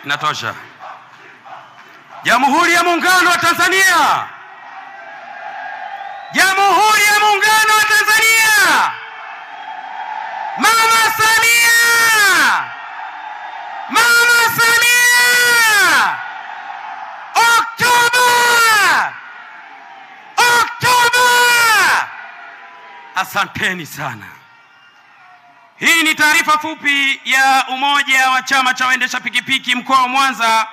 Inatosha. Jamhuri ya Muungano wa Tanzania! Jamhuri ya Muungano wa Tanzania! Mama Samia! Mama Samia! Oktoba! Oktoba! Asanteni sana. Hii ni taarifa fupi ya Umoja wa Chama cha Waendesha Pikipiki mkoa wa Mwanza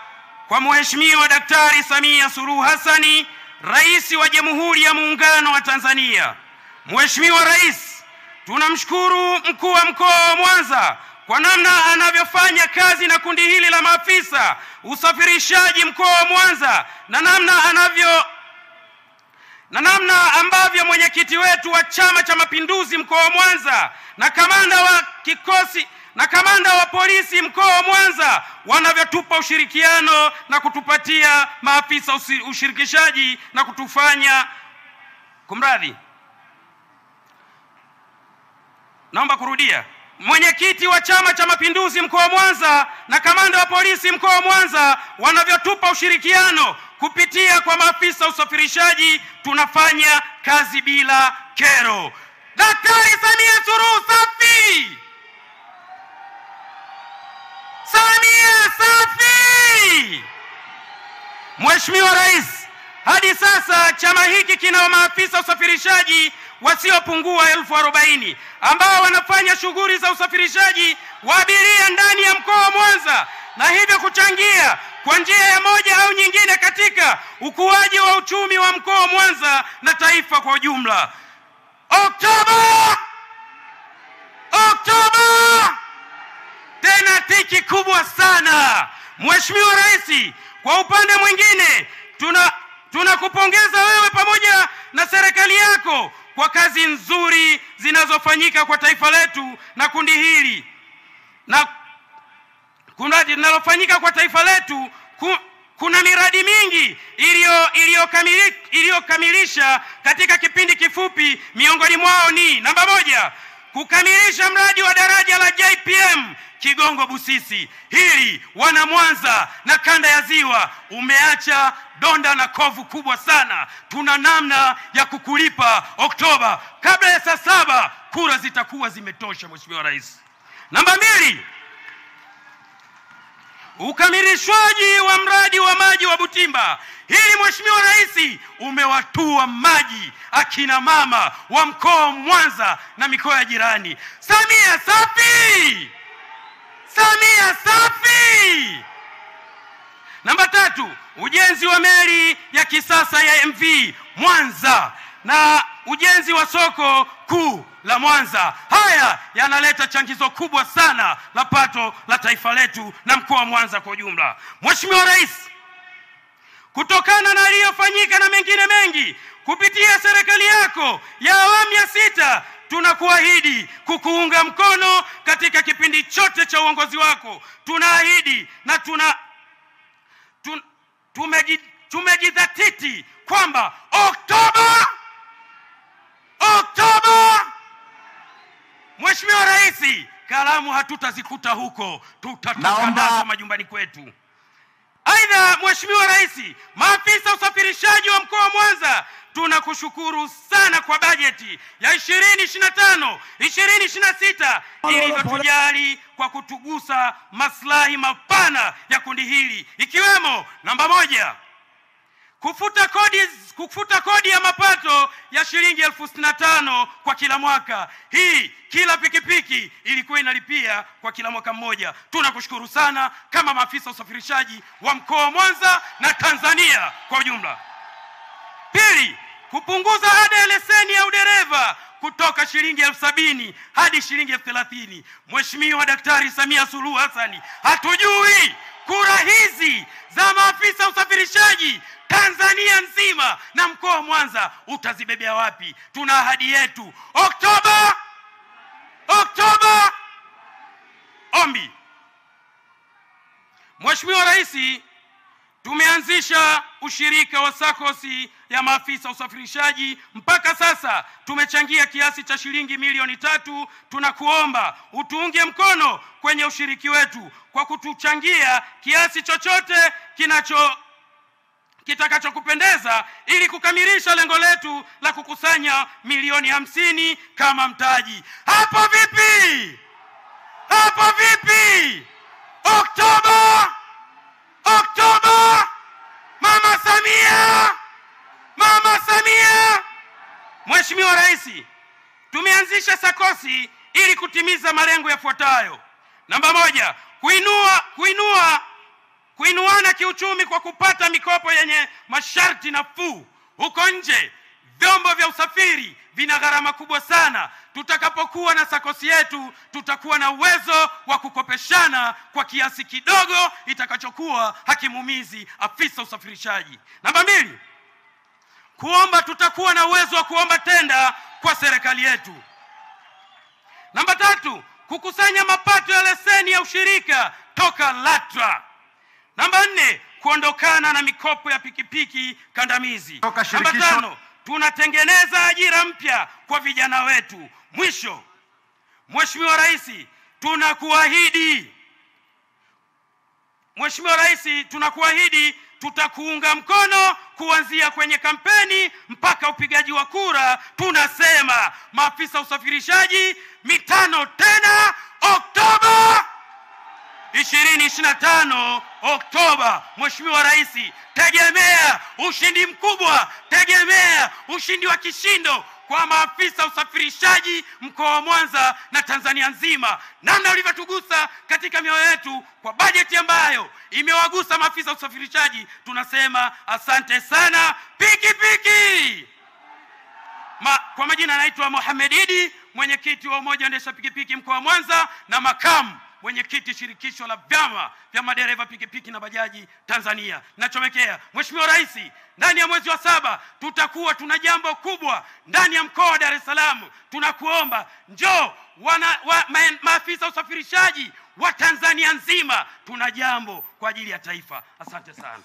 kwa Mheshimiwa Daktari Samia Suluhu Hassani, Rais wa Jamhuri ya Muungano wa Tanzania. Mheshimiwa Rais, tunamshukuru mkuu wa mkoa wa Mwanza kwa namna anavyofanya kazi na kundi hili la maafisa usafirishaji mkoa wa Mwanza na namna ambavyo mwenyekiti wetu wa Chama cha Mapinduzi mkoa wa Mwanza na kamanda wa kikosi na kamanda wa polisi mkoa wa Mwanza wanavyotupa ushirikiano na kutupatia maafisa ushirikishaji na kutufanya Naomba kurudia. Mwenyekiti wa Chama cha Mapinduzi mkoa wa Mwanza na kamanda wa polisi mkoa wa Mwanza wanavyotupa ushirikiano kupitia kwa maafisa usafirishaji, tunafanya kazi bila kero. Daktari Samia Suluhu safi! Samia safi! Mheshimiwa Rais, hadi sasa chama hiki kina maafisa usafirishaji wasiopungua 40,000 ambao wanafanya shughuli za usafirishaji wa abiria ndani ya mkoa wa Mwanza na hivyo kuchangia kwa njia ya moja au nyingine katika ukuaji wa uchumi wa mkoa wa Mwanza na taifa kwa ujumla. Oktoba! Oktoba! Tena tiki kubwa sana. Mheshimiwa Rais, kwa upande mwingine tunakupongeza wewe pamoja na serikali yako kwa kazi nzuri zinazofanyika kwa taifa letu na kundi hili. Na linalofanyika kwa taifa letu, kuna miradi mingi iliyokamilisha katika kipindi kifupi. Miongoni mwao ni namba 1, kukamilisha mradi wa daraja la JPM Kigongo Busisi. Hili wana Mwanza na kanda ya Ziwa umeacha donda na kovu kubwa sana. Tuna namna ya kukulipa Oktoba. Kabla ya saa 7 kura zitakuwa zimetosha, Mheshimiwa Rais. Namba 2, ukamilishwaji wa mradi wa maji wa Butimba. Hili Mheshimiwa Rais umewatua maji akina mama wa mkoa wa Mwanza na mikoa ya jirani. Samia safi! Samia safi! Namba 3, ujenzi wa meli ya kisasa ya MV Mwanza na ujenzi wa soko kuu la Mwanza. Haya yanaleta changizo kubwa sana la pato la taifa letu na mkoa wa Mwanza kwa ujumla. Mheshimiwa Rais, kutokana na yaliyofanyika na mengine mengi kupitia serikali yako ya awamu ya 6, tunakuahidi kukuunga mkono katika kipindi chote cha uongozi wako. Tunaahidi na tumejidhatiti kwamba Oktoba! Mheshimiwa Rais, kalamu hatutazikuta huko, tutatoka nazo majumbani kwetu. Aidha, Mheshimiwa Rais, maafisa usafirishaji wa mkoa wa Mwanza, tunakushukuru sana kwa bajeti ya 2025 2026 iliyotujali kwa kutugusa maslahi mapana ya kundi hili, ikiwemo namba 1, kufuta kodi ya mapato ya shilingi 65,000 kwa kila mwaka. Hii kila pikipiki ilikuwa inalipia kwa kila mwaka mmoja. Tunakushukuru sana kama maafisa usafirishaji wa mkoa wa Mwanza na Tanzania kwa ujumla. 2, kupunguza ada ya leseni ya udereva kutoka shilingi 70,000 hadi shilingi 30,000. Mheshimiwa Daktari Samia Suluhu Hassani, hatujui kura hizi za maafisa usafirishaji Tanzania nzima na mkoa wa Mwanza utazibebea wapi? Tuna ahadi yetu Oktoba! Oktoba! Ombi. Mheshimiwa Rais, tumeanzisha ushirika wa sakosi ya maafisa usafirishaji. Mpaka sasa tumechangia kiasi cha shilingi milioni 3. Tunakuomba utuunge mkono kwenye ushiriki wetu kwa kutuchangia kiasi chochote kitakachokupendeza ili kukamilisha lengo letu la kukusanya milioni 50 kama mtaji. Hapo vipi? Hapo vipi? Oktoba! Mama Samia! Mama Samia! Mheshimiwa Rais, tumeanzisha sakosi ili kutimiza malengo yafuatayo. Namba 1, kuinuana kiuchumi kwa kupata mikopo yenye masharti nafuu. Huko nje vyombo vya usafiri vina gharama kubwa sana. Tutakapokuwa na sakosi yetu, tutakuwa na uwezo wa kukopeshana kwa kiasi kidogo itakachokuwa hakimuumizi afisa usafirishaji. Namba 2, tutakuwa na uwezo wa kuomba tenda kwa serikali yetu. Namba 3, kukusanya mapato ya leseni ya ushirika toka LATRA. Namba 4, kuondokana na mikopo ya pikipiki kandamizi. Namba 5, tunatengeneza ajira mpya kwa vijana wetu. Mwisho, Mheshimiwa Rais, tunakuahidi tutakuunga mkono kuanzia kwenye kampeni mpaka upigaji wa kura. Tunasema maafisa usafirishaji mitano tena Oktoba 2025. Oktoba, Mheshimiwa Rais, tegemea ushindi mkubwa, tegemea ushindi wa kishindo kwa maafisa usafirishaji mkoa wa Mwanza na Tanzania nzima. Namna ulivyotugusa katika mioyo yetu kwa bajeti ambayo imewagusa maafisa usafirishaji, tunasema asante sana. Pikipiki! Kwa majina anaitwa Mohamed Idi, mwenyekiti wa umoja endesha pikipiki mkoa wa Mwanza na makamu mwenyekiti shirikisho la vyama vya madereva pikipiki na bajaji Tanzania. Nachomekea, Mheshimiwa Rais, ndani ya mwezi wa 7 tutakuwa tuna jambo kubwa ndani ya mkoa wa Dar es Salaam. Tunakuomba njoo maafisa usafirishaji wa Tanzania nzima, tuna jambo kwa ajili ya taifa. Asante sana.